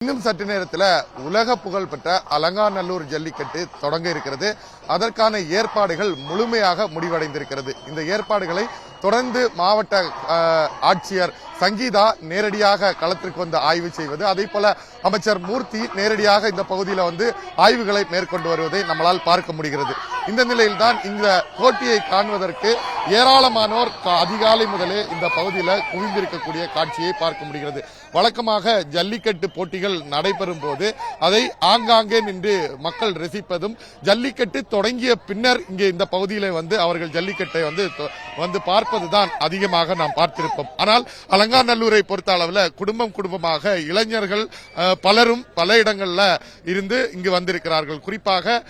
இன்னும் சற்று நேரத்தில் உலக புகழ் பெற்ற அலங்காநல்லூர் ஜல்லிக்கட்டு தொடங்க இருக்கிறது. அதற்கான ஏற்பாடுகள் முழுமையாக முடிவடைந்திருக்கிறது. இந்த ஏற்பாடுகளை தொடர்ந்து மாவட்ட ஆட்சியர் சங்கீதா நேரடியாக களத்திற்கு வந்து ஆய்வு செய்வது, அதே போல அமைச்சர் மூர்த்தி நேரடியாக இந்த பகுதியில் வந்து ஆய்வுகளை மேற்கொண்டு வருவதை நம்மளால் பார்க்க முடிகிறது. இந்த நிலையில்தான் இந்த போட்டியை காண்பதற்கு ஏராளமானோர் அதிகாலை முதலே இந்த பகுதியில் குவிந்திருக்கக்கூடிய காட்சியை பார்க்க முடிகிறது. வழக்கமாக ஜல்லிக்கட்டு போட்டிகள் நடைபெறும் போது அதை ஆங்காங்கே நின்று மக்கள் ரசிப்பதும், ஜல்லிக்கட்டு தொடங்கிய பின்னர் இங்கே இந்த பகுதியில் வந்து அவர்கள் ஜல்லிக்கட்டை வந்து பார்ப்பதுதான் அதிகமாக நாம் பார்த்திருப்போம். ஆனால் அலங்காநல்லூரை பொறுத்த அளவில் குடும்பமாக இளைஞர்கள் பலரும் பல இடங்கள்ல இருந்து இங்கு வந்திருக்கிறார்கள். குறிப்பாக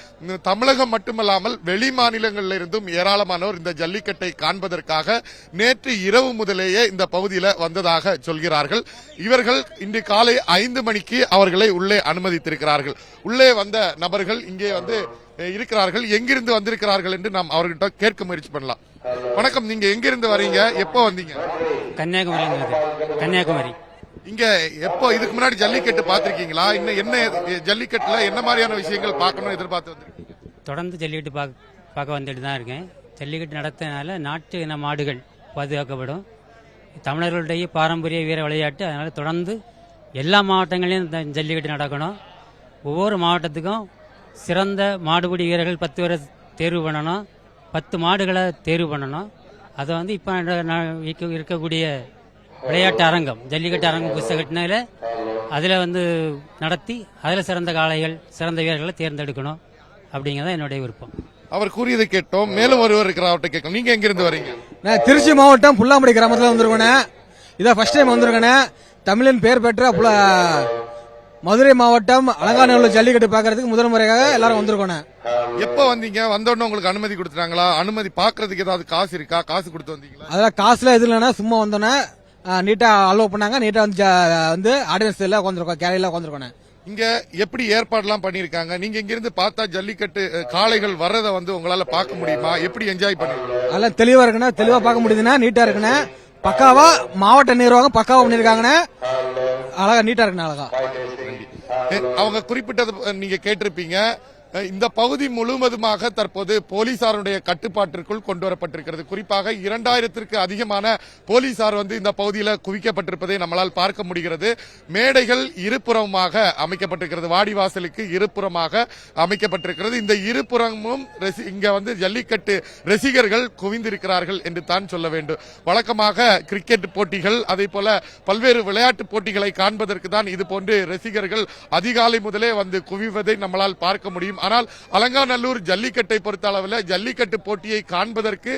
தமிழகம் மட்டுமல்லாமல் வெளி மாநிலங்களில் இருந்தும் ஏராளமானோர் இந்த ஜல்லிக்கட்டை காண்பதற்காக நேற்று இரவு முதலேயே இந்த பகுதியில் வந்ததாக சொல்கிறார்கள். இவர்கள் இன்று காலை 5 மணிக்கு அவர்களை உள்ளே அனுமதித்திருக்கிறார்கள். உள்ளே வந்த நபர்கள் இங்கே வந்து இருக்கிறார்கள். எங்கிருந்து வந்திருக்கிறார்கள் என்று நாம் அவர்கிட்ட கேட்க முயற்சி பண்ணலாம். வணக்கம், நீங்க எங்கிருந்து வரீங்க, எப்போ வந்தீங்க? கன்னியாகுமரி. இங்க எப்போ இதுக்கு முன்னாடி ஜல்லிக்கட்டு பாத்திருக்கீங்களா? இன்னும் என்ன ஜல்லிக்கட்டுல என்ன மாதிரியான விஷயங்கள் பார்க்கணும் எதிர்பார்த்து வந்திருக்கீங்க? தொடர்ந்து ஜல்லிக்கட்டு பார்க்க வந்துட்டு தான் இருக்கேன். ஜல்லிக்கட்டு நடத்தினால நாட்டு இன மாடுகள் பாதுகாக்கப்படும். தமிழர்களுடைய பாரம்பரிய வீர விளையாட்டு. அதனால தொடர்ந்து எல்லா மாவட்டங்களிலும் ஜல்லிக்கட்டு நடக்கணும். ஒவ்வொரு மாவட்டத்துக்கும் சிறந்த மாடுபிடி வீரர்கள் 10 பேரை தேர்வு பண்ணணும். 10 மாடுகளை தேர்வு பண்ணணும். அதை வந்து இப்போ இருக்கக்கூடிய விளையாட்டு அரங்கம், ஜல்லிக்கட்டு அரங்கம் புதுசாக அதில் வந்து நடத்தி அதில் சிறந்த காளைகள், சிறந்த வீரர்களை தேர்ந்தெடுக்கணும் அப்படிங்கிறத என்னுடைய விருப்பம். அவர் கூறியதை கேட்டோம். மேலும் ஒருவர் இருக்கிற அவர்கிட்ட கேட்கணும். நீங்க எங்கிருந்து வரீங்க? நான் திருச்சி மாவட்டம் புல்லாம்படி கிராமத்தில் வந்திருக்கேன். இதான் ஃபர்ஸ்ட் டைம் வந்திருக்கேன். தமிழின் பெயர் பெற்ற மதுரை மாவட்டம் அலங்காநல்லூர் ஜல்லிக்கட்டு பாக்குறதுக்கு முதல் முறையாக எல்லாரும் வந்திருக்கோம். எப்ப வந்தீங்க? வந்தோடனே உங்களுக்கு அனுமதி கொடுத்துட்டாங்களா? அனுமதி பாக்குறதுக்கு ஏதாவது காசு இருக்கா? காசு கொடுத்து வந்தீங்களா? அதெல்லாம் காசுல எது இல்லைன்னா சும்மா வந்தோன்னே நீட்டா அலோவ் பண்ணாங்க. நீட்டா வந்து ஆடியன்ஸ் எல்லாம் உட்காந்துருக்கோம், கேலையில உட்காந்துருக்கோம். இங்க எப்படி ஏற்பாடுலாம் பண்ணிருக்காங்க? நீங்க இங்க இருந்து பார்த்தா ஜல்லிக்கட்டு காளைகள் வர்றதை வந்து உங்களால பார்க்க முடியுமா? எப்படி என்ஜாய் பண்ணுவீங்க? அதெல்லாம் தெளிவா இருக்குன்னா, தெளிவா பார்க்க முடியுதுன்னா, நீட்டா இருக்குன்னு பக்காவா மாவட்ட நிர்வாகம் பக்காவா பண்ணிருக்காங்கன்னு, அழகா நீட்டா இருக்குன்னு அழகா. அவங்க குறிப்பிட்டது நீங்க கேட்டிருப்பீங்க. இந்த பகுதி முழுவதுமாக தற்போது போலீசாருடைய கட்டுப்பாட்டிற்குள் கொண்டு வரப்பட்டிருக்கிறது. குறிப்பாக 2000த்திற்கு அதிகமான போலீசார் வந்து இந்த பகுதியில் குவிக்கப்பட்டிருப்பதை நம்மளால் பார்க்க முடிகிறது. மேடைகள் இருபுறமாக அமைக்கப்பட்டிருக்கிறது. வாடிவாசலுக்கு இருபுறமாக அமைக்கப்பட்டிருக்கிறது. இந்த இருபுறமும் இங்க வந்து ஜல்லிக்கட்டு ரசிகர்கள் குவிந்திருக்கிறார்கள் என்று தான் சொல்ல வேண்டும். வழக்கமாக கிரிக்கெட் போட்டிகள், அதே போல பல்வேறு விளையாட்டு போட்டிகளை காண்பதற்கு தான் இது போன்று ரசிகர்கள் அதிகாலை முதலே வந்து குவிவதை நம்மளால் பார்க்க முடியும். ஆனால் அலங்காநல்லூர் ஜல்லிக்கட்டை பொறுத்த அளவில் ஜல்லிக்கட்டு போட்டியை காண்பதற்கு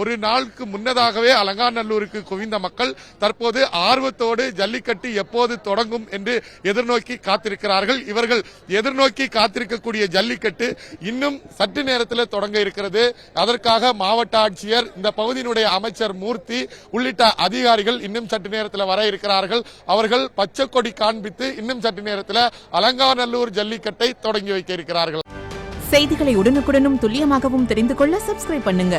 ஒரு நாளுக்கு முன்னதாகவே அலங்காநல்லூருக்கு குவிந்த மக்கள் தற்போது ஆர்வத்தோடு ஜல்லிக்கட்டு எப்போது தொடங்கும் என்று எதிர்நோக்கி காத்திருக்கிறார்கள். இவர்கள் எதிர்நோக்கி காத்திருக்கக்கூடிய ஜல்லிக்கட்டு இன்னும் சற்று நேரத்தில் தொடங்க இருக்கிறது. அதற்காக மாவட்ட ஆட்சியர், இந்த பகுதியினுடைய அமைச்சர் மூர்த்தி உள்ளிட்ட அதிகாரிகள் இன்னும் சற்று நேரத்தில் வர இருக்கிறார்கள். அவர்கள் பச்சை கொடி காண்பித்து இன்னும் சற்று நேரத்தில் அலங்காநல்லூர் ஜல்லிக்கட்டை தொடங்கி வைக்க இருக்கிறார்கள். செய்திகளை உடனுக்குடனும் துல்லியமாகவும் தெரிந்து கொள்ள சப்ஸ்கிரைப் பண்ணுங்க.